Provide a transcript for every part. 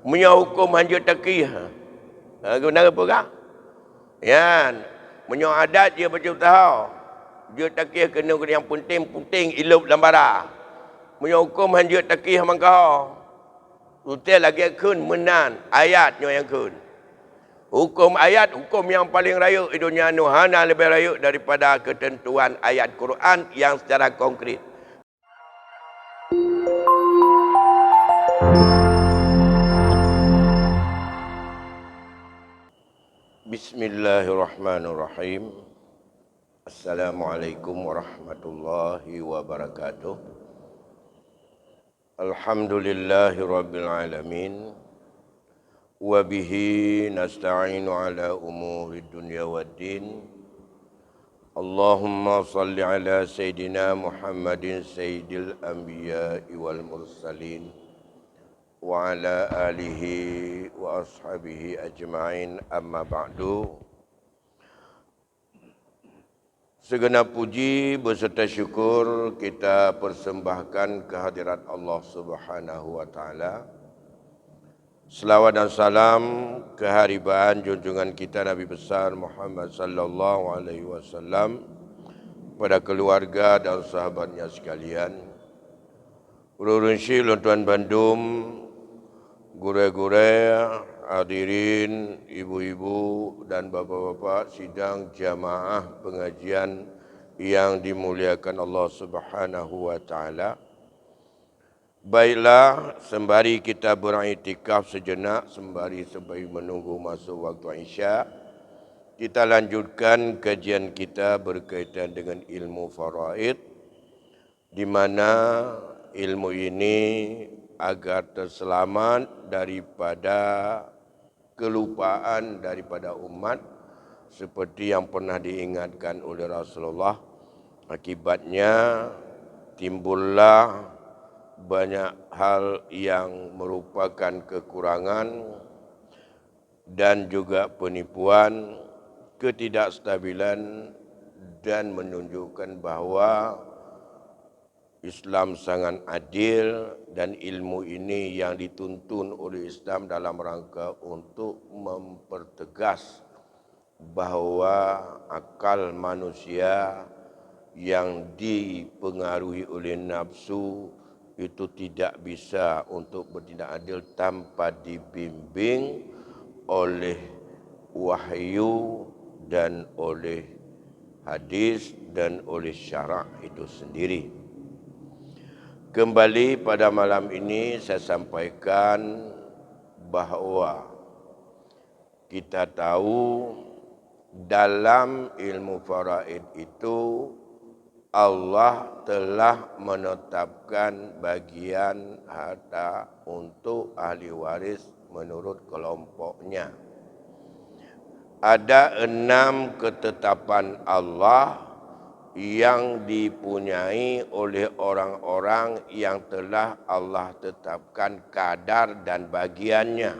Punya hukum hanya takih. Benar apa kah? Ya, punya adat dia macam tahu. Dia takih kena yang penting ilup lambara. Punya hukum hanya takih mangkau. Utel lagi kun menan ayatnya yang kun. Hukum ayat, hukum yang paling raya di dunia nuhana lebih raya daripada ketentuan ayat Quran yang secara konkret. Bismillahirrahmanirrahim. Assalamualaikum warahmatullahi wabarakatuh. Alhamdulillahirabbil alamin. Wa bihi nasta'inu ala umuri dunya waddin. Allahumma salli ala Sayyidina Muhammadin Sayyidil Anbiya'i wal Mursalin wa ala alihi wa ashabihi ajma'in, amma ba'du. Segenap puji beserta syukur kita persembahkan kehadirat Allah Subhanahu wa taala. Selawat dan salam keharibaan junjungan kita Nabi besar Muhammad sallallahu alaihi wasallam pada keluarga dan sahabatnya sekalian. Ulun syil tuan Bandung, guru-guru, hadirin, ibu-ibu dan bapa-bapa sidang jamaah pengajian yang dimuliakan Allah Subhanahu wa taala. Baiklah, sembari kita beriktikaf sejenak, sembari menunggu masuk waktu Isya, kita lanjutkan kajian kita berkaitan dengan ilmu faraid, di mana ilmu ini agar terselamat daripada kelupaan daripada umat, seperti yang pernah diingatkan oleh Rasulullah. Akibatnya timbullah banyak hal yang merupakan kekurangan dan juga penipuan, ketidakstabilan, dan menunjukkan bahawa Islam sangat adil dan ilmu ini yang dituntun oleh Islam dalam rangka untuk mempertegas bahawa akal manusia yang dipengaruhi oleh nafsu itu tidak bisa untuk bertindak adil tanpa dibimbing oleh wahyu dan oleh hadis dan oleh syarak itu sendiri. Kembali pada malam ini saya sampaikan bahawa kita tahu dalam ilmu faraid itu Allah telah menetapkan bagian harta untuk ahli waris menurut kelompoknya. Ada 6 ketetapan Allah yang dipunyai oleh orang-orang yang telah Allah tetapkan kadar dan bagiannya.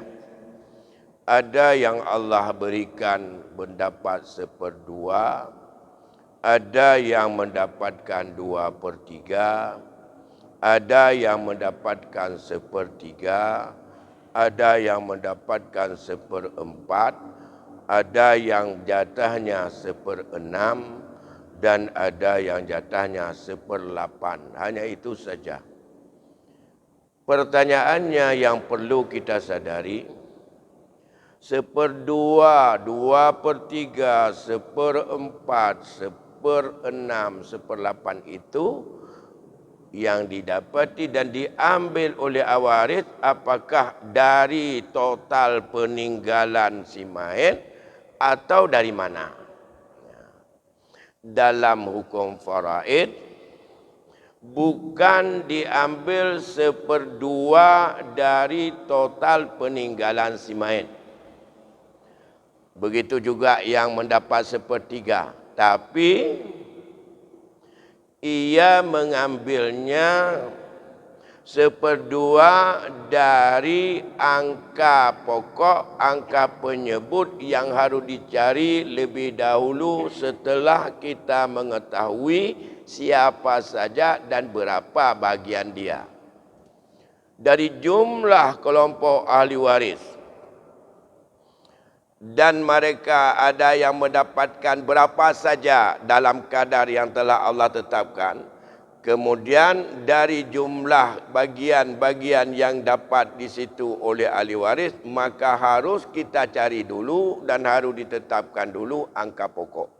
Ada yang Allah berikan mendapat 1/2, ada yang mendapatkan 2/3, ada yang mendapatkan 1/3, ada yang mendapatkan 1/4, ada yang jatahnya 1/6, dan ada yang jatahnya 1/8. Hanya itu saja. Pertanyaannya yang perlu kita sadari, 1/2, 2/3, 1/4, 1/6, 1/8 itu yang didapati dan diambil oleh awaris apakah dari total peninggalan si mayit atau dari mana? Dalam hukum faraid bukan diambil 1/2 dari total peninggalan si mayit. Begitu juga yang mendapat 1/3, tapi ia mengambilnya 1/2 dari angka pokok, angka penyebut yang harus dicari lebih dahulu setelah kita mengetahui siapa saja dan berapa bagian dia. dari jumlah kelompok ahli waris. Dan mereka ada yang mendapatkan berapa saja dalam kadar yang telah Allah tetapkan. Kemudian dari jumlah bagian-bagian yang dapat di situ oleh ahli waris, maka harus kita cari dulu dan harus ditetapkan dulu angka pokok.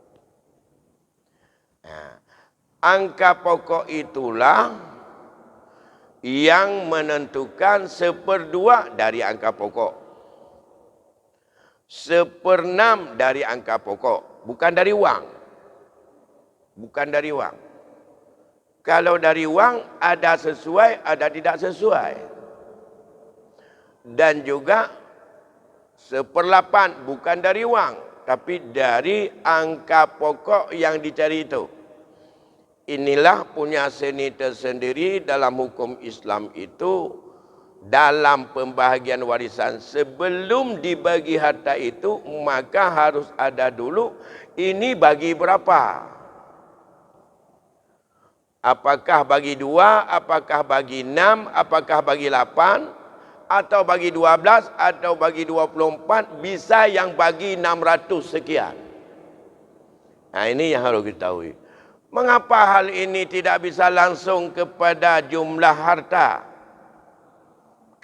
Angka pokok itulah yang menentukan 1/2 dari angka pokok. 1/6 dari angka pokok, bukan dari wang. Bukan dari wang. Kalau dari wang ada sesuai, ada tidak sesuai. Dan juga 1/8 bukan dari wang, tapi dari angka pokok yang dicari itu. Inilah punya seni tersendiri dalam hukum Islam itu. Dalam pembahagian warisan sebelum dibagi harta itu, maka harus ada dulu ini bagi berapa. Apakah bagi 2, apakah bagi 6, apakah bagi 8, atau bagi 12, atau bagi 24, bisa yang bagi 600 sekian. Nah, ini yang harus diketahui. Mengapa hal ini tidak bisa langsung kepada jumlah harta?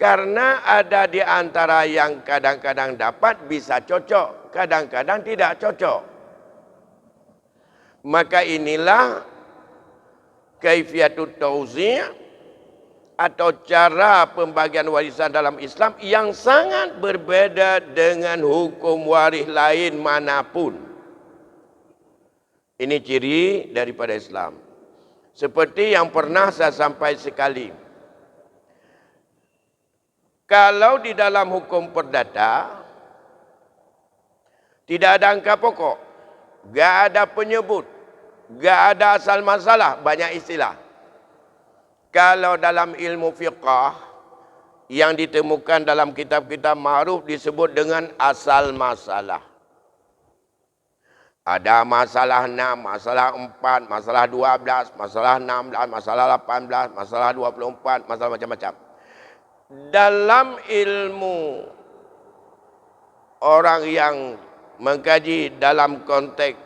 Karena ada di antara yang kadang-kadang dapat bisa cocok, kadang-kadang tidak cocok. Maka inilah kaifiyatut tauzi' atau cara pembagian warisan dalam Islam yang sangat berbeda dengan hukum waris lain manapun. Ini ciri daripada Islam. Seperti yang pernah saya sampaikan sekali. Kalau di dalam hukum perdata tidak ada angka pokok, gak ada penyebut, gak ada asal masalah, banyak istilah. Kalau dalam ilmu fiqh yang ditemukan dalam kitab-kitab ma'ruf disebut dengan asal masalah. Ada masalah 6, masalah 4, masalah 12, masalah 16, masalah 18, masalah 24, masalah macam-macam. Dalam ilmu orang yang mengkaji dalam konteks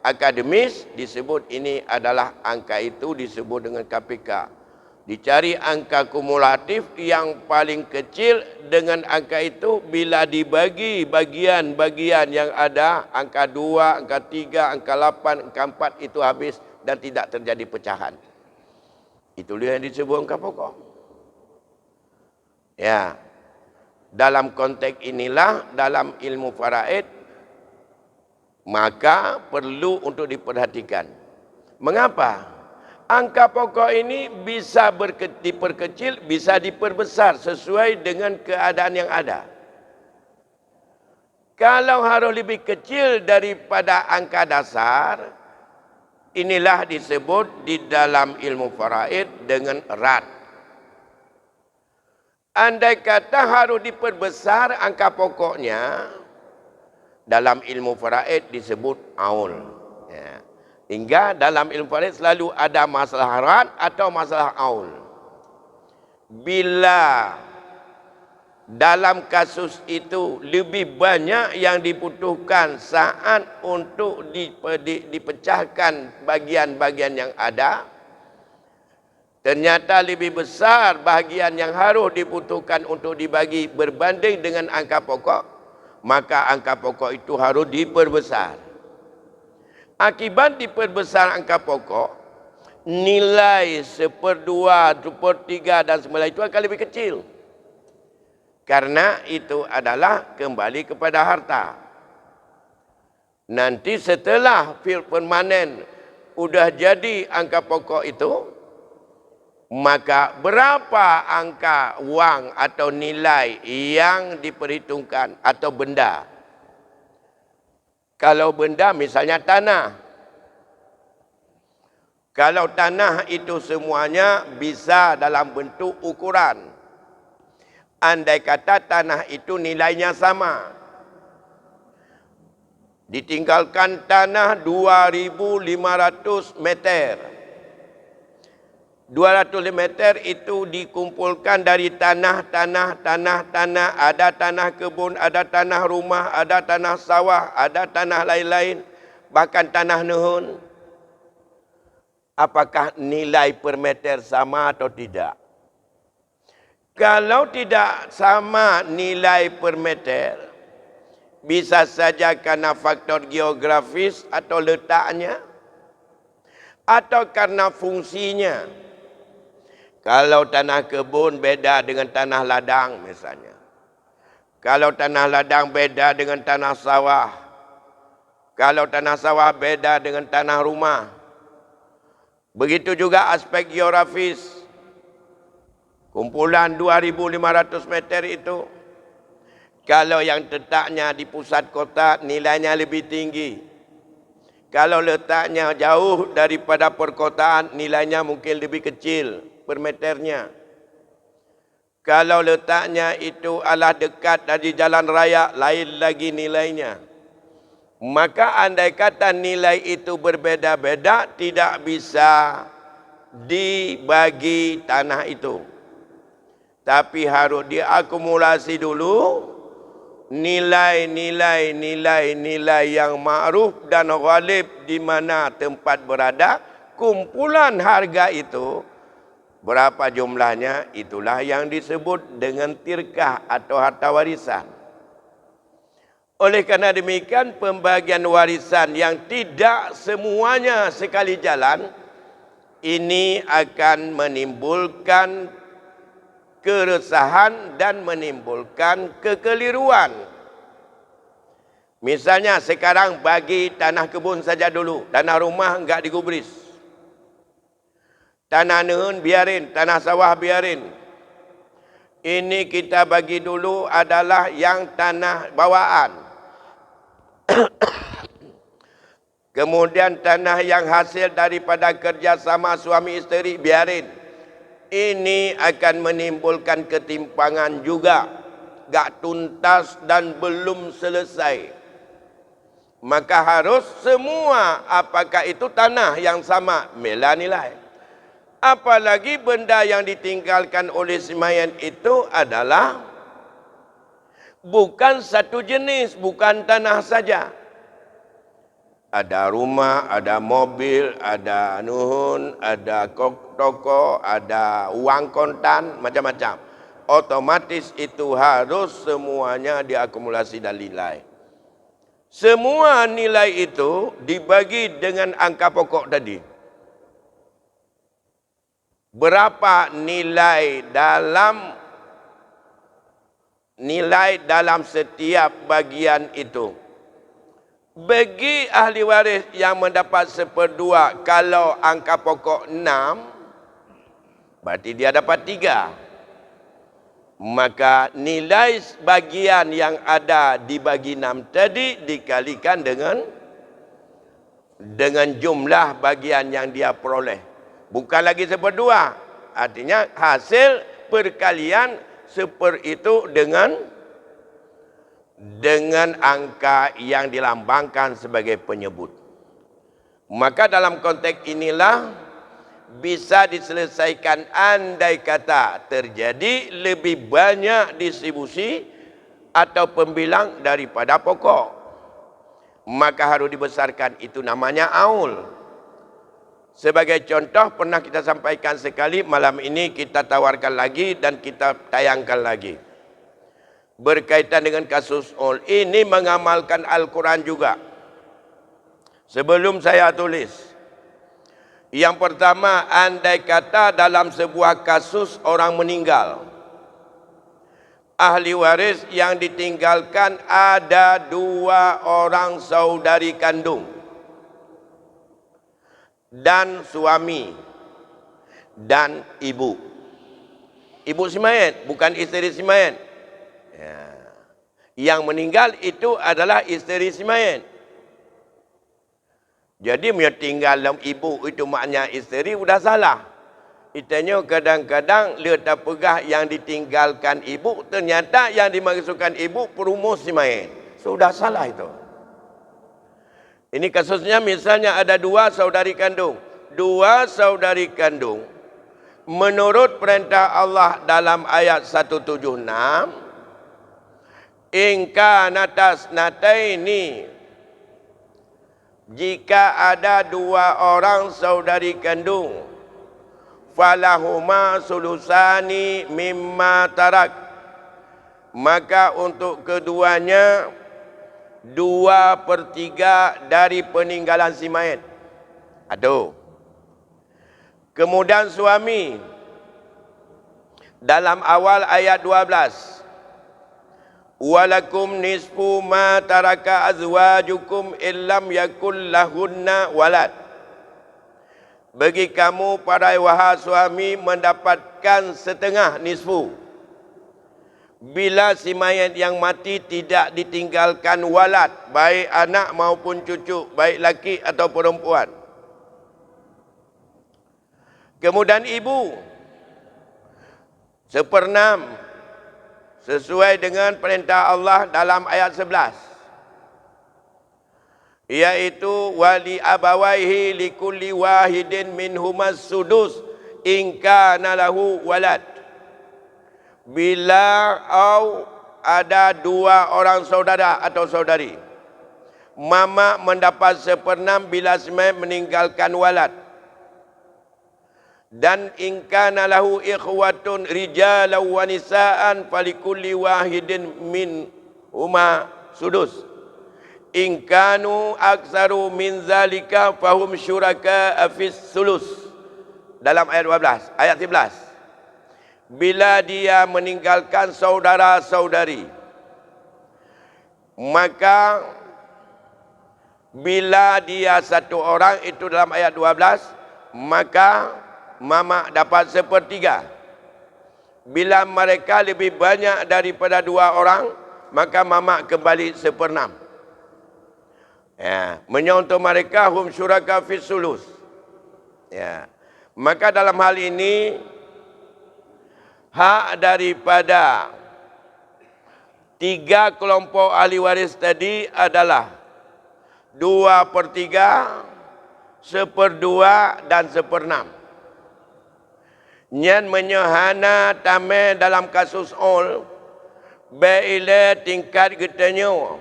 akademis disebut ini adalah angka itu disebut dengan KPK. Dicari angka kumulatif yang paling kecil dengan angka itu bila dibagi bagian-bagian yang ada angka 2, angka 3, angka 8, angka 4 itu habis dan tidak terjadi pecahan. Itulah yang disebut angka pokok. Ya, dalam konteks inilah dalam ilmu faraid maka perlu untuk diperhatikan. Mengapa? Angka pokok ini bisa diperkecil, bisa diperbesar sesuai dengan keadaan yang ada. Kalau harus lebih kecil daripada angka dasar, inilah disebut di dalam ilmu faraid dengan rad. Andai kata harus diperbesar angka pokoknya, dalam ilmu faraid disebut aul. Ya. Hingga dalam ilmu faraid selalu ada masalah rad atau masalah aul. Bila dalam kasus itu lebih banyak yang dibutuhkan saat untuk dipecahkan bagian-bagian yang ada, ternyata lebih besar bahagian yang harus dibutuhkan untuk dibagi berbanding dengan angka pokok, maka angka pokok itu harus diperbesar. Akibat diperbesar angka pokok, nilai 1/2, 1/3 dan semula itu akan lebih kecil. Karena itu adalah kembali kepada harta. Nanti setelah fil permanen udah jadi angka pokok itu, maka berapa angka wang atau nilai yang diperhitungkan atau benda? Kalau benda misalnya tanah. Kalau tanah itu semuanya bisa dalam bentuk ukuran. Andai kata tanah itu nilainya sama. Ditinggalkan tanah 2.500 meter. 200 meter itu dikumpulkan dari tanah. Ada tanah kebun, ada tanah rumah, ada tanah sawah, ada tanah lain-lain. Bahkan tanah nuhun. Apakah nilai per meter sama atau tidak? Kalau tidak sama nilai per meter, bisa saja karena faktor geografis atau letaknya, atau karena fungsinya. Kalau tanah kebun beda dengan tanah ladang misalnya. Kalau tanah ladang beda dengan tanah sawah. Kalau tanah sawah beda dengan tanah rumah. Begitu juga aspek geografis. Kumpulan 2.500 meter itu, kalau yang letaknya di pusat kota nilainya lebih tinggi. Kalau letaknya jauh daripada perkotaan nilainya mungkin lebih kecil per meternya. Kalau letaknya itu adalah dekat dari jalan raya, lain lagi nilainya. Maka andai kata nilai itu berbeda-beda, tidak bisa dibagi tanah itu. Tapi harus diakumulasi dulu nilai-nilai yang ma'ruf dan ghalib di mana tempat berada. Kumpulan harga itu berapa jumlahnya, itulah yang disebut dengan tirkah atau harta warisan. Oleh karena demikian, pembagian warisan yang tidak semuanya sekali jalan, ini akan menimbulkan keresahan dan menimbulkan kekeliruan. Misalnya sekarang bagi tanah kebun saja dulu, tanah rumah enggak digubris. Tanah nuhun biarin, tanah sawah biarin. Ini kita bagi dulu adalah yang tanah bawaan. Kemudian tanah yang hasil daripada kerjasama suami isteri biarin. Ini akan menimbulkan ketimpangan juga. Gak tuntas dan belum selesai. Maka harus semua, apakah itu tanah yang sama, mela nilai. Apalagi benda yang ditinggalkan oleh si mayat itu adalah bukan satu jenis, bukan tanah saja. Ada rumah, ada mobil, ada nuhun, ada toko, ada uang kontan, macam-macam. Otomatis itu harus semuanya diakumulasi dan nilai. Semua nilai itu dibagi dengan angka pokok tadi. Berapa nilai dalam setiap bagian itu. Bagi ahli waris yang mendapat 1/2, kalau angka pokok 6, berarti dia dapat 3. Maka nilai bagian yang ada di bagi 6 tadi dikalikan dengan jumlah bagian yang dia peroleh. Bukan lagi 1/2. Artinya hasil perkalian itu dengan angka yang dilambangkan sebagai penyebut. Maka dalam konteks inilah bisa diselesaikan andai kata terjadi lebih banyak distribusi atau pembilang daripada pokok. Maka harus dibesarkan, itu namanya aul. Sebagai contoh pernah kita sampaikan sekali, malam ini kita tawarkan lagi dan kita tayangkan lagi. Berkaitan dengan kasus aul ini mengamalkan Al-Quran juga. Sebelum saya tulis, yang pertama, andai kata dalam sebuah kasus orang meninggal, ahli waris yang ditinggalkan ada 2 orang saudari kandung dan suami dan ibu. Ibu si mayat, bukan isteri si mayat. Ya. Yang meninggal itu adalah isteri si mayat. Jadi dia tinggal dalam ibu itu maknanya isteri, sudah salah. Itanya kadang-kadang dia tak pegah yang ditinggalkan ibu, ternyata yang dimaksudkan ibu perumus si mayat. Sudah salah itu. Ini kasusnya misalnya ada 2 saudari kandung. 2 saudari kandung menurut perintah Allah dalam ayat 176, ingka natas nataini, jika ada dua orang saudari kandung, falahuma sulusani mimma tarak, maka untuk keduanya 2/3 dari peninggalan si mayat. Aduh. Kemudian suami dalam awal ayat 12, walakum nisfu ma taraka azwajukum illam yakul lahunna walad. Bagi kamu para wahai suami mendapatkan setengah nisfu bila si mayat yang mati tidak ditinggalkan walad, baik anak maupun cucu, baik laki atau perempuan. Kemudian ibu 1/6 sesuai dengan perintah Allah dalam ayat 11, yaitu wali abawaihi likulli wahidin minhumas sudus in kana lahu walad. Bila ada dua orang saudara atau saudari, mama mendapat 1/6 bila si mayat meninggalkan walad. Dan in kana lahu ikhwatun rijalan wa nisaan falikulli wahidin min huma sudus in kanu aktsaru min zalika fahum syuraka fis sulus. Dalam ayat 12, ayat 11, bila dia meninggalkan saudara-saudari, maka bila dia satu orang, itu dalam ayat 12, maka mama dapat 1/3. Bila mereka lebih banyak daripada 2 orang, maka mama kembali 1/6. Ya, menyontoh mereka hum syuraka fis sulus. Ya. Maka dalam hal ini hak daripada 3 kelompok ahli waris tadi adalah 2/3, 1/2 dan 1/6. Nyan menyahana tamai dalam kasus all, baile tingkat getanyo,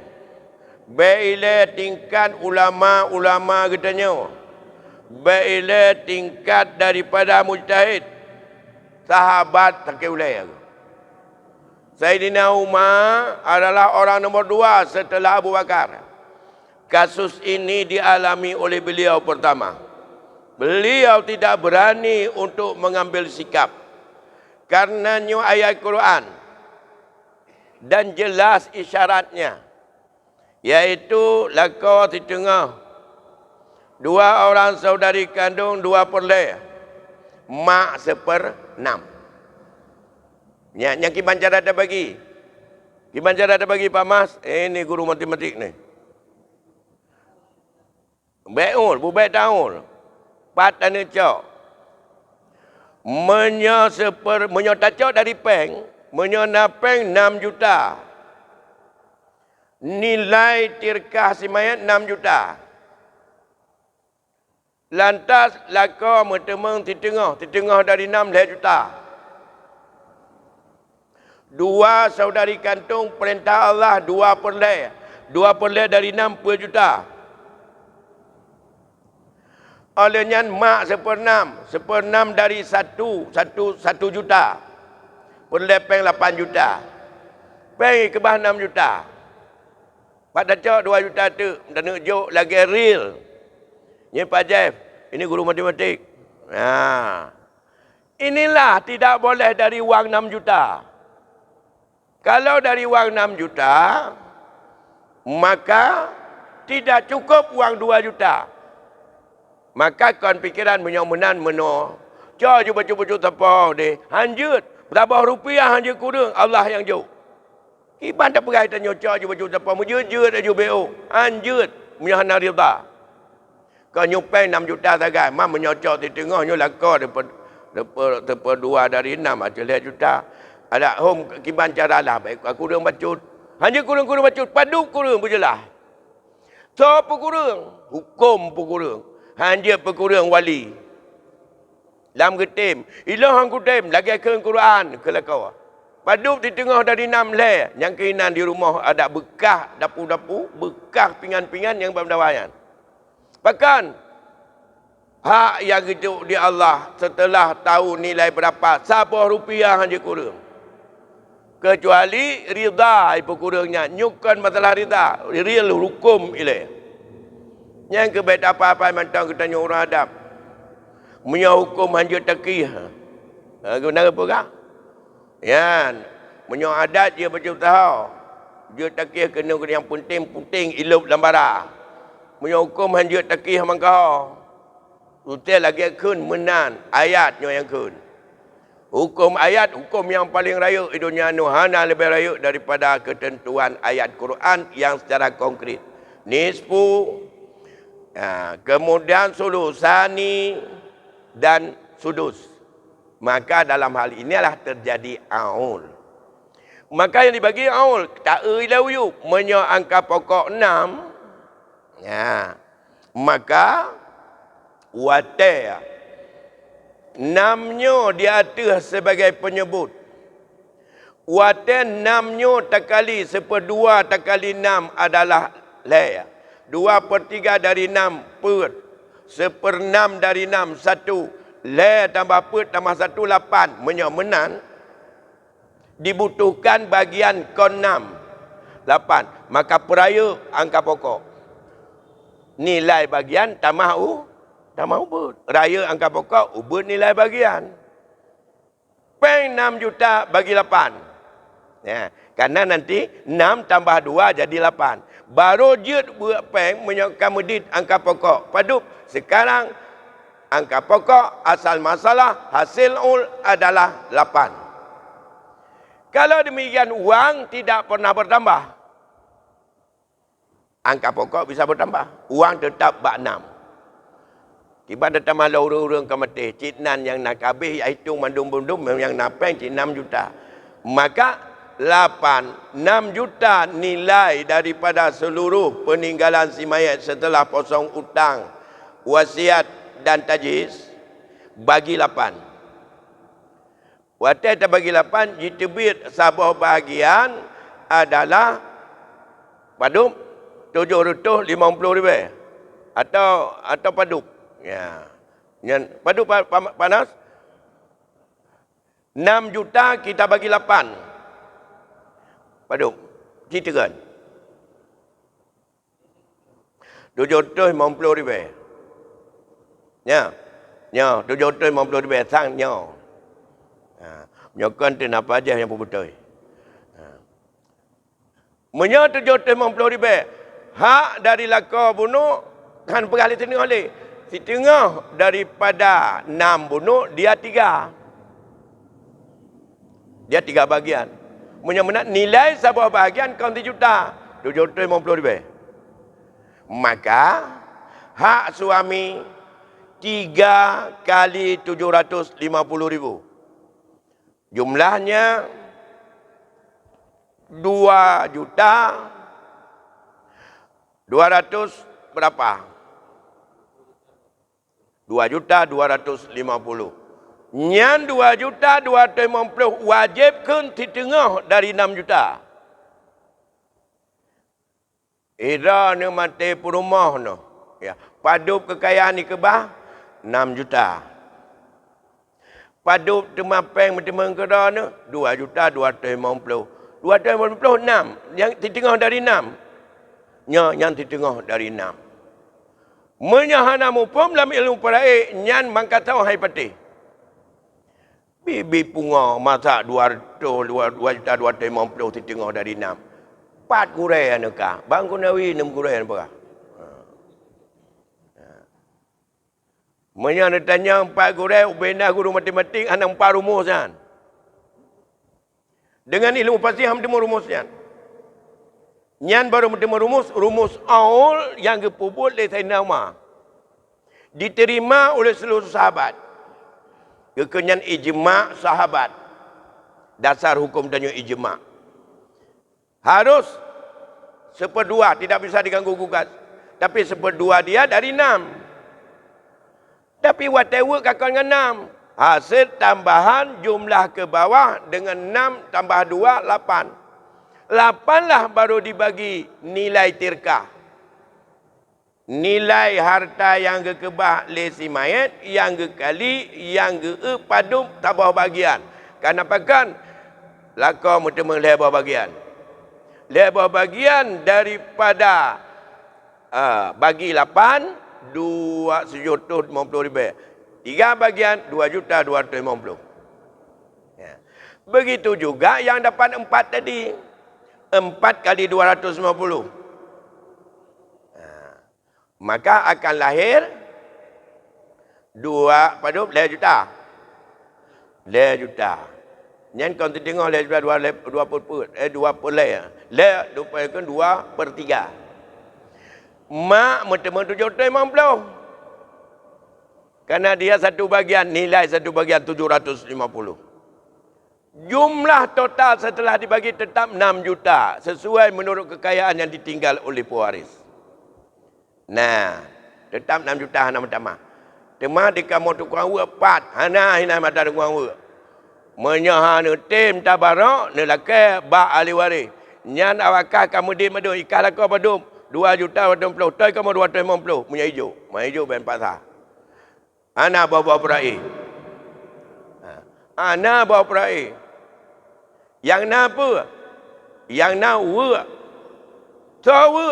baile tingkat ulama-ulama getanyo, baile tingkat daripada mujtahid, sahabat takiulai. Sayyidina Umar adalah orang nombor 2 setelah Abu Bakar. Kasus ini dialami oleh beliau pertama. Beliau tidak berani untuk mengambil sikap karenanya ayat Quran dan jelas isyaratnya, yaitu laka di tengah 2 orang saudari kandung 2/4, mak 1/6. Yang Kiban Cara ada bagi. Kiban Cara ada bagi Pak Mas. Ini guru matematik ni. Baikul, bubai tahun. 4 tanda cok. Menyotacok dari peng, menyonapeng 6 juta. Nilai tirkah si mayat 6 juta. Lantas laka metemeng di tengah dari 6 juta. 2 saudari kantung perintah Allah 2/4. 2/4 dari 60 juta. Olehnya mak 1/6. 1/6 dari 1 juta. Perlepeng 8 juta. Peng ke bah 6 juta. Pada cok 2 juta tu. Dan nunjuk lagi real. Ni Pak Jeff. Ini guru matematik. Nah. Inilah tidak boleh dari wang 6 juta. Kalau dari wang 6 juta, maka tidak cukup wang 2 juta. Maka kon pikiran menyomenan meno. Cak je baca-baca tapau deh. Hanjut. Berapa rupiah hanjut kurang. Allah yang jauh. Iban tak perai tanya cak je baca tapau. Menjut-jut aja BO. Hanjut. Menyahana rida. Kau nyupai 6 juta sagai. Mam menyocok di tengahnya laka. Tepa 2 dari 6. Aja 5 juta. Ada home Kiban Cara lah. Baik aku kurang bacut. Hanjut kurang-kurang bacut. Paduk kurang berjelas. So pun kurang. Hukum pun kurang. Hanya pekurang wali. Lam getim. Ilah hang kutim. Lagi ke Quran. Kelakau. Paduk di tengah dari 6 leh. Yang keinan di rumah ada bekas dapur-dapur. Bekas pingan-pingan yang berdawayan. Bahkan. Hak yang hidup di Allah. Setelah tahu nilai berapa. Sabah rupiah hanya kurang. Kecuali rida itu kurangnya. Nyukan masalah rida. Real hukum ilai. Yang kebaik apa-apa mentang kita tanya orang adab. Punya hukum hanya taqiyah. Guna apa kah? Yan. Punya adat dia macam tahu. Dia taqiyah kena yang penting-penting ilup lambara. Punya hukum hanya taqiyah mangkau. Utel lagi kun menan ayatnya yang kun. Hukum ayat, hukum yang paling raya di dunia nuhana lebih raya daripada ketentuan ayat Quran yang secara konkret. Nisfu, kemudian sulusani dan sudus. Maka dalam hal inilah terjadi aul. Maka yang dibagi aul, tak ilawiu, angka pokok 6. Ya. Maka watai 6-nya diatur sebagai penyebut. Watai 6-nya takali 1/2 takali 6 adalah lay. 2/3 dari 6 per. 1/6 dari 6 1. Lay tambah per tambah 1 8. Menan. Dibutuhkan bagian kon 6 8. Maka peraya angka pokok. Nilai bagian tambah tambah ubud. Raya angka pokok, ubud nilai bagian. Peng 6 juta bagi 8. Ya, karena nanti 6 tambah 2 jadi 8. Baru jut buat peng menyokkan medit angka pokok. Paduk, sekarang angka pokok asal masalah hasil ul adalah 8. Kalau demikian uang tidak pernah bertambah. Angka pokok bisa bertambah. Uang tetap bak 6. Tiba datang malau orang-orang ke mati. Cik Nan yang nak habis, hitung mandum-bundum yang napeng cik 6 juta. Maka 6 juta nilai daripada seluruh peninggalan si mayat setelah posong utang, wasiat dan tajis, bagi 8. Watai tak bagi 8, jitibit sabah bahagian adalah paduk 750 ribu. Atau paduk. Ya. Yang padu panas 6 juta kita bagi 8. Padu. Kita kan. 750 ribu. Ya. Ya, 750 ribu sang nyo. Menyokon tu apa aja yang betul. Menyo 750 ribu. Hak dari laka bunuh kan pergali tengah oleh. Setengah daripada 6 bunuh, dia 3. Dia 3 bahagian. Menyamana nilai sebuah bahagian kau 3 juta. 750 ribu. Maka, hak suami 3 kali 750 ribu. Jumlahnya 2 juta 200 berapa? 2.250. Nyan 2.250 wajib kan di tengah dari 6 juta. Ira ni mati perumah no. Ya, padup kekayaan ni kebah 6 juta. Padup temapeng mentemang kera ni 2.250. 250 6 yang di tengah dari 6. Yang di tengah dari 6. Menyahana mupom dalam ilmu paraik nyan mangkat tahu hai pati. Bibi punga masak 2.250 di tengah dari 6. 4 kurai anakah. Bang Kunawi 6 kurai anakah. Menyahana tanya 4 kurai ubena guru matematik anak 4 rumus kan. Dengan ilmu pasti ham temu rumusnya. Nyan baru bertemu rumus aul yang kepuput oleh Sayyidina Umar. Diterima oleh seluruh sahabat. Kekenyan ijma' sahabat. Dasar hukum dan ijma'. Harus 1/2, tidak bisa diganggu gugat. Tapi 1/2 dia dari 6. Tapi whatever kakak dengan Hasil tambahan jumlah ke bawah dengan 6 tambah 2, 8. 8 lah baru dibagi nilai tirkah. Nilai harta yang kekebah lesi mayat, yang kekali, yang ke padum tabah bagian. Kenapa kan? Laka mutama lebah bagian. Lebah bagian daripada bagi 8, 250,000. 3 bagian 2.250.000. Ya. Begitu juga yang dapat 4 tadi. 4 kali 250. Maka akan lahir 2 juta. 2 juta. Yang kau tengok 2 juta 2 per leh. Leh dupakan 2/3. Mak mentemu 750. Karena dia satu bagian, nilai satu bagian 750. Jumlah total setelah dibagi tetap 6 juta. Sesuai menurut kekayaan yang ditinggal oleh pewaris. Nah, tetap 6 juta hana pertama. Tema di kamu tukang uang 4. Hina mata tukang uang. Menyahana tim tabarak nelaka ba ahli waris. Nyan awakah kamu di madu ikah laka badum 2 juta 80. Toy kamu 250 punya hijau. Mai hijau ben pasar. Ana bawa perai. Ana bawa perai. Yang na apa? Yang na uang. Tahu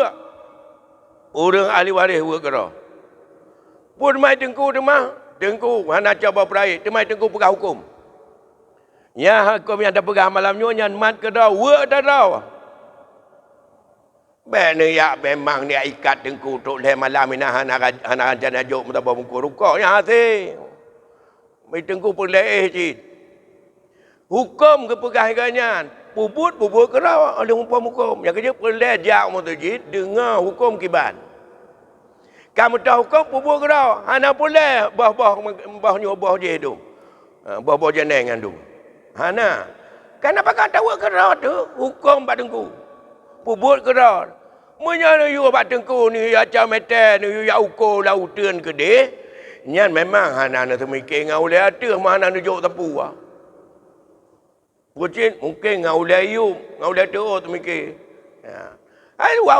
orang ahli waris uang kera. Pun mai tengku demah. Tengku hana coba perai. Temai tengku pegah hukum. Ya hukum yang dah pegah malam ni yang mat ke dah. Uang dah dah. Bene ya memang ni ikat tengku tok le malam ni hana jana jok mata muka rukaknya hati. Mai tengku pun le cit. Hukum ke pegahnya. Bubut kerau ada hukum hukum. Yang kerja pun le jak mata cit dengar hukum kiban. Kamu tahu hukum bubut kerau. Hana pun le bah je tu. Bah jenengan tu. Hana. Kenapa kata tahu kerau tu? Hukum bak tengku. Bubut kerau. Menyana you bat tengku ni aca mete ni ya ukur lautan ke de. Nyan memang hana na temikir ngau le atuh mana nu jok tepu ah. Pucin mungkin ngau le you, ngau le tu temikir. Ya. Ai dua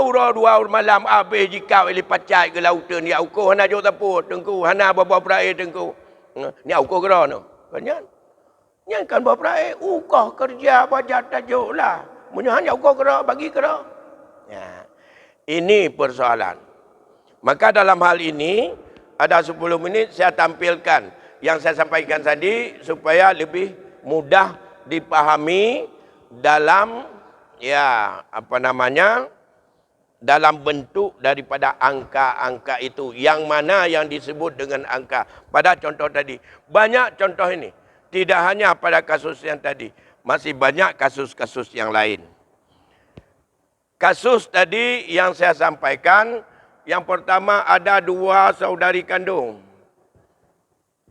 malam habis jika ili pacai ke lautan ya ukur hana jok tepu tengku hana bapa prae tengku. Ni ukur kera no. Kanyan. Nyan kan bapa prae ukah kerja bajet tajuk lah. Munyahan ya ukur kera bagi kera. Ya. Ini persoalan. Maka dalam hal ini, ada 10 minit saya tampilkan yang saya sampaikan tadi supaya lebih mudah dipahami dalam dalam bentuk daripada angka-angka itu. Yang mana yang disebut dengan angka. Pada contoh tadi. Banyak contoh ini. Tidak hanya pada kasus yang tadi. Masih banyak kasus-kasus yang lain. Kasus tadi yang saya sampaikan, yang pertama ada 2 saudari kandung.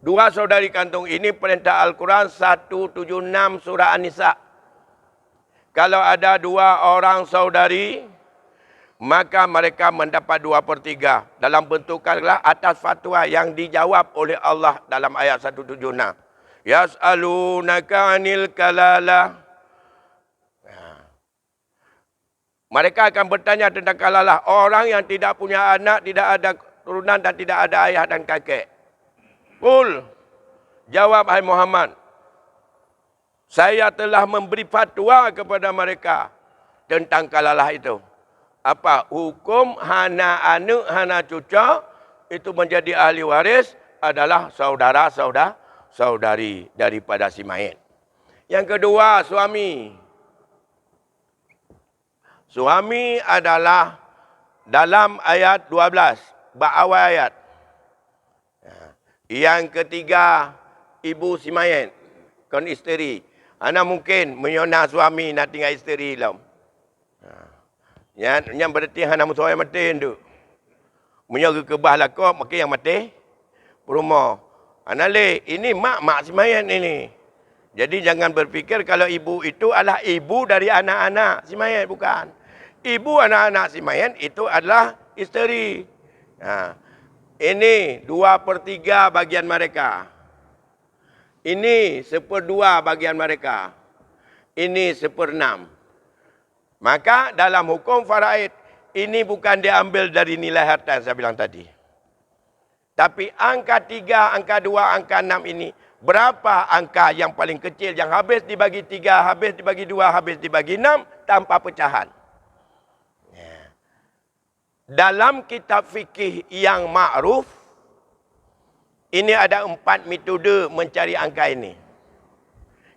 2 saudari kandung ini perintah Al-Quran 176 surah An-Nisa. Kalau ada 2 orang saudari, maka mereka mendapat 2/3. Dalam bentukanlah atas fatwa yang dijawab oleh Allah dalam ayat 176. Yas'alunaka 'anil kalalah. Mereka akan bertanya tentang kalalah. Orang yang tidak punya anak, tidak ada turunan dan tidak ada ayah dan kakek. Qul, jawab hai Muhammad. Saya telah memberi fatwa kepada mereka tentang kalalah itu. Apa? Hukum hana anak, hana cucu, itu menjadi ahli waris adalah saudara-saudari daripada si mayit. Yang kedua, suami. Suami adalah dalam ayat 12, awal ayat. Yang ketiga, ibu si mayit, kon isteri. Ana mungkin menyona suami nak tinggal isteri lam. Yang berarti hana musuh yang mati tu. Menyoga kebah lah kau, maka yang mati rumah. Ana le, ini mak si mayit ini. Jadi jangan berfikir kalau ibu itu adalah ibu dari anak-anak si mayit, bukan. Ibu anak-anak si mayit itu adalah isteri. Ini 2/3 bagian mereka. Ini 1/2 bagian mereka. Ini 1/6. Maka dalam hukum faraid, ini bukan diambil dari nilai harta yang saya bilang tadi. Tapi angka 3, angka 2, angka 6 ini, berapa angka yang paling kecil yang habis dibagi 3, habis dibagi 2, habis dibagi 6 tanpa pecahan. Dalam kitab fikih yang ma'ruf, ini ada 4 metode mencari angka ini.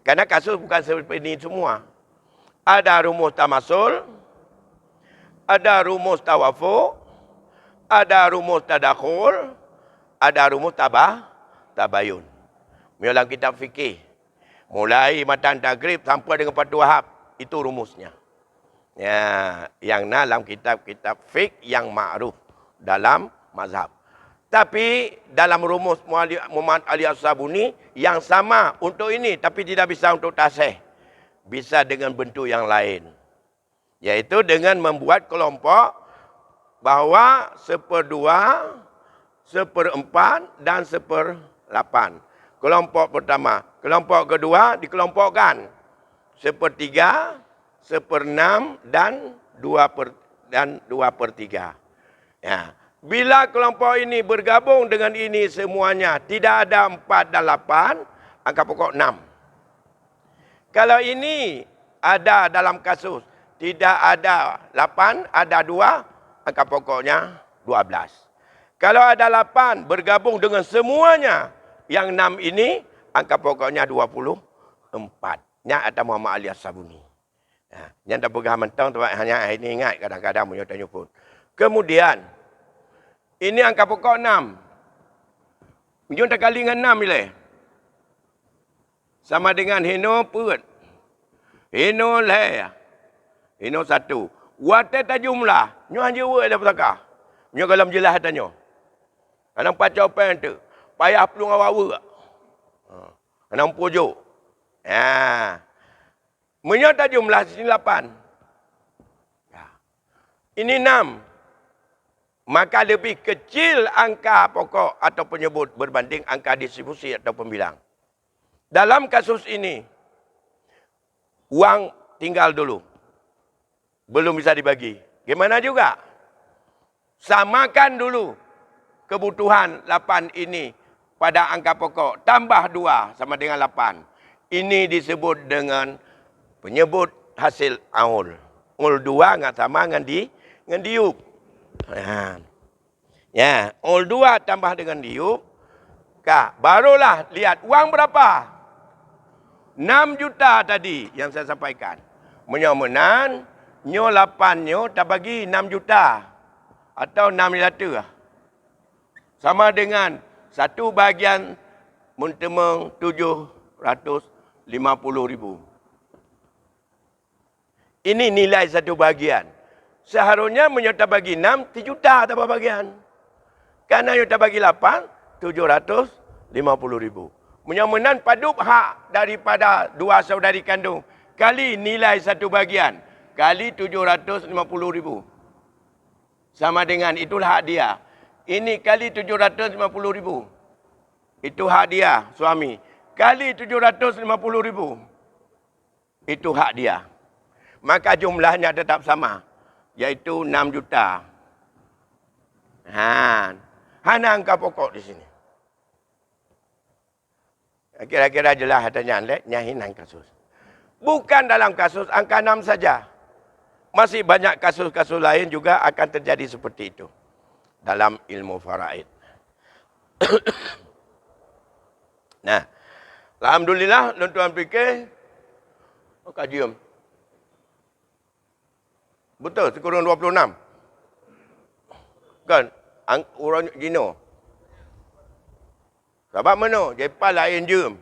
Karena kasus bukan seperti ini semua. Ada rumus tamasul, ada rumus tawafu, ada rumus tadakhul, ada rumus tabayun. Dalam kitab fikih, mulai matan tagrib sampai dengan Fathul Wahab, itu rumusnya. Ya, yang dalam kitab-kitab fiqh yang ma'ruf dalam mazhab. Tapi dalam rumus Muhammad Ali As-Sabuni yang sama untuk ini, tapi tidak bisa untuk tasih. Bisa dengan bentuk yang lain. Yaitu dengan membuat kelompok bahawa 1/2, 1/4 dan 1/8. Kelompok pertama. Kelompok kedua dikelompokkan 1/3, 1/6 dan 2/3. Ya. Bila kelompok ini bergabung dengan ini semuanya, tidak ada 4 dan 8, angka pokok 6. Kalau ini ada dalam kasus, tidak ada 8, ada 2, angka pokoknya 12. Kalau ada 8 bergabung dengan semuanya, yang 6 ini, angka pokoknya 24. Nya ada Muhammad Ali As-Sabuni. Yang tak pegang mentang, hanya ini ingat kadang-kadang punya tanya pun. Kemudian, ini angka pokok 6. Jom tak kali dengan 6 bila. Sama dengan hino perut. Hino leher. Hino 1. Watai tak jumlah. Nyo hanya word dah petaka. Nyo kalau jelas tanya. Anang pacar pen tu. Payah pelung awak word. Anang pojok. Ya. Menyata jumlah sini 8. Ya. Ini 6. Maka lebih kecil angka pokok atau penyebut berbanding angka distribusi atau pembilang. Dalam kasus ini, uang tinggal dulu. Belum bisa dibagi. Gimana juga? Samakan dulu kebutuhan 8 ini pada angka pokok. Tambah 2 sama dengan 8. Ini disebut dengan penyebut hasil aul. Ul 2 nggak sama dengan diuk. Ya, ul 2 tambah dengan diuk. Barulah lihat uang berapa. 6 juta tadi yang saya sampaikan. Menyomenan, nyo 8 nyo tak bagi 6 juta. Atau 6 juta. Sama dengan 1 bahagian mentemeng 750,000. Ini nilai 1 bahagian. Seharusnya menyerta bagi 6, 3 juta tambah bahagian. Karena menyerta bagi 8, 750,000. Menyomenan paduk hak daripada 2 saudari kandung. Kali nilai 1 bahagian. Kali 750,000. Sama dengan itulah hak dia. Ini kali 750,000. Itu hak dia, suami. Kali 750,000. Itu hak dia. Maka jumlahnya tetap sama. Iaitu 6 juta. Hanya angka pokok di sini. Kira-kira jelas hatanya nyahinan kasus. Bukan dalam kasus angka 6 saja. Masih banyak kasus-kasus lain juga akan terjadi seperti itu. Dalam ilmu faraid. Nah, alhamdulillah, tuan-tuan fikir, kajian. Betul, sekurang 26. Kan, orang Gino. Sebab mana? Jepat lain jum.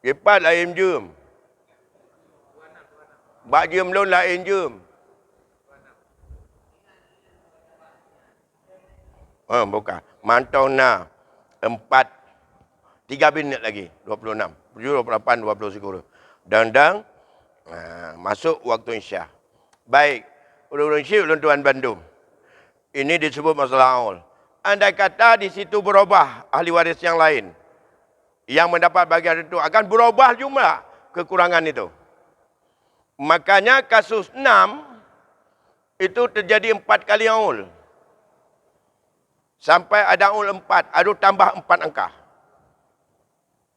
Jepat lain jum. Bak jum lon lain jum. Bukan. Mantau na. 3 minit lagi. 26. 28, 20 sekurang. Dan masuk waktu Isya. Baik. Ulun Syekh Tuan Bandung. Ini disebut masalah aul. Andai kata di situ berubah ahli waris yang lain. yang mendapat bagian itu akan berubah jumlah kekurangan itu. Makanya kasus 6 itu terjadi 4 kali aul. Sampai ada aul 4, ada tambah 4 angka.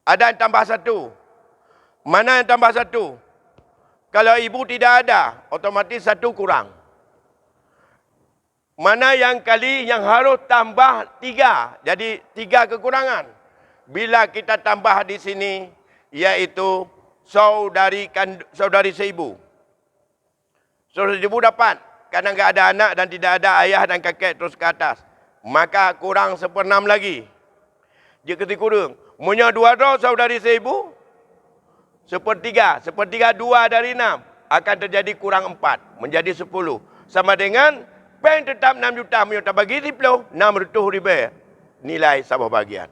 Ada yang tambah 1. Mana yang tambah 1? Kalau ibu tidak ada, otomatis 1 kurang. Mana yang kali yang harus tambah 3. Jadi 3 kekurangan. Bila kita tambah di sini, iaitu saudari seibu. Saudari seibu dapat. Karena enggak ada anak dan tidak ada ayah dan kakek terus ke atas. Maka kurang 1/6 lagi. Jika kurang. Punya 2 saudari seibu. 1/3. 1/3 dari 6. Akan terjadi kurang 4. Menjadi 10. Sama dengan bank tetap 6 juta. Menyata bagi 10. 600 ribu. Nilai sabah bagian.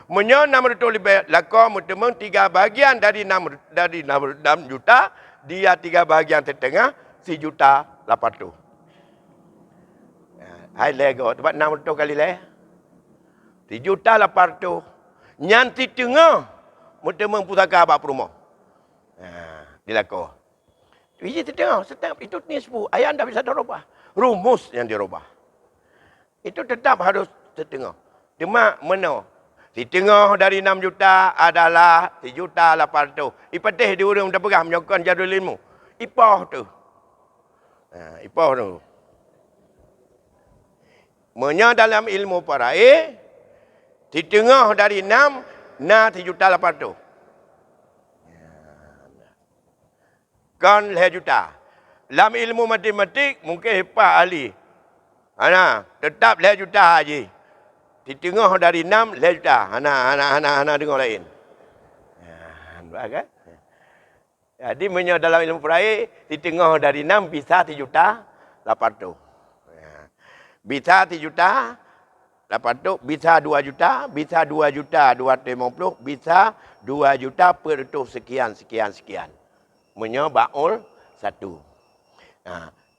Menyo 600 lebih lakon bertemu 3 bahagian dari 6 juta, dia 3 bahagian tertengah 1,800,000. Hai lego tempat 600 kali le. 1,800,000. Nyanti tengah bertemu pusaka abak perumah. Dilakon. Biji tertengah setiap itu nisbu. Ayat anda bisa dirubah. Rumus yang dirubah. Itu tetap harus tertengah. Cuma mana? Di tengah dari 6 juta adalah 1,800,000. Ipatih di orang dah pegang menyokong jadul ilmu. Ipah tu. Ipah tu. Menya dalam ilmu faraid, di tengah dari 6, 1,800,000. Kan 2 juta. Dalam ilmu matematik, mungkin hebat ahli. Tetap 2 juta haji. Di tengah dari 6, 2 juta. Hana dengar lain. Kan? Jadi dalam ilmu faraid, di tengah dari 6 bisa 1,800,000. Bisa 1,800,000, bisa 2 juta, bisa 2,250,000, bisa 2 juta per ratus sekian. Baul 1.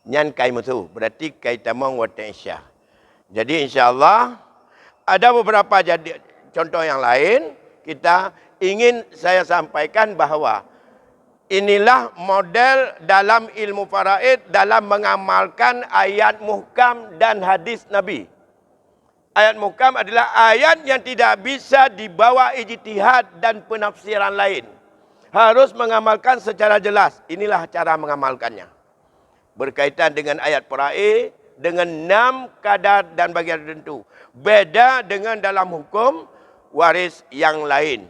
Nyan kai musuh. Berarti kai tamang wa ta'isya. Jadi insyaAllah, ada beberapa contoh yang lain, ingin saya sampaikan bahawa inilah model dalam ilmu faraid dalam mengamalkan ayat muhkam dan hadis Nabi. Ayat muhkam adalah ayat yang tidak bisa dibawa ijtihad dan penafsiran lain. Harus mengamalkan secara jelas. Inilah cara mengamalkannya. Berkaitan dengan ayat faraid, dengan 6 kadar dan bagian tertentu. Beda dengan dalam hukum waris yang lain.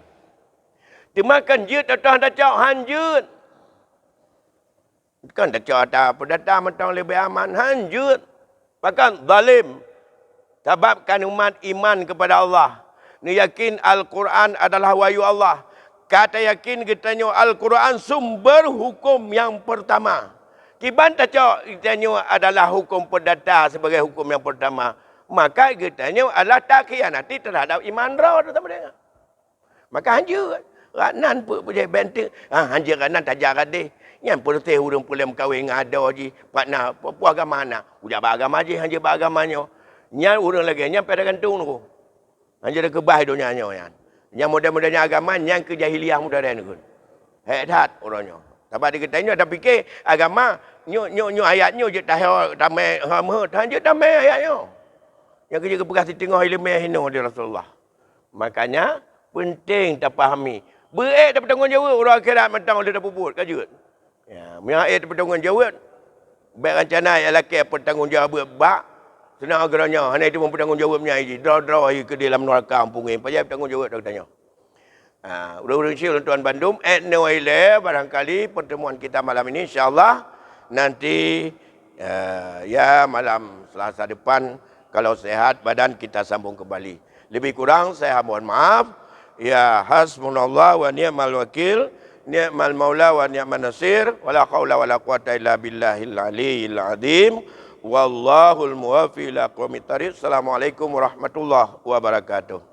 Dimakan jut atau dah cak hanjut. Kan dah cak ada perdata mentang lebih aman hanjut. Bahkan zalim. Sebabkan umat iman kepada Allah. Ni yakin Al-Quran adalah wahyu Allah. Kata yakin katanya Al-Quran sumber hukum yang pertama. Kiban tak cak katanya adalah hukum perdata sebagai hukum yang pertama. Maka katanya adalah tak khianati terhadap iman raw. Maka hanjut. Ranan pun boleh bentuk. Hanjut ranan tak jarak deh. Yang perteh urang pula kawin ngada je. Patna apa agama mana? Udah beragama je hanjut beragamanya. Yang urang lagi yang pada gantung tu. Hanjut dah kebah dunia nya. Yang mudah-mudahnya agama yang kejahiliah mudah dah tu. Hedat orangnya. Sebab dia katanya ada fikir agama nyo ayatnya je tamai hama hanjut tamai ayatnya. Yang kerja kepegas di tengah ilmu hina di Rasulullah. Makanya penting tak fahami. Berat dapat tanggungjawab orang akhirat mentang dia dah puput kajut. Ya, menaik dapat tanggungjawab. Baik rencana yang laki bertanggungjawab bak senang agaranya. Hanya itu bertanggungjawabnya ini. Draw ke dalam neraka ampungin. Payah bertanggungjawab dah katanya. Urang-urang Syekh Tuan Bandung Nawaile barangkali pertemuan kita malam ini insya-Allah nanti malam Selasa depan kalau sehat badan kita sambung kembali. Lebih kurang saya mohon maaf. Ya hasbunallah wa ni'mal wakil, ni'mal maula wa ni'man nasir, wala haula wala quwata illa billahil aliyyil azim. Wallahul muwaffiq ila aqwamit thariq. Assalamualaikum warahmatullahi wabarakatuh.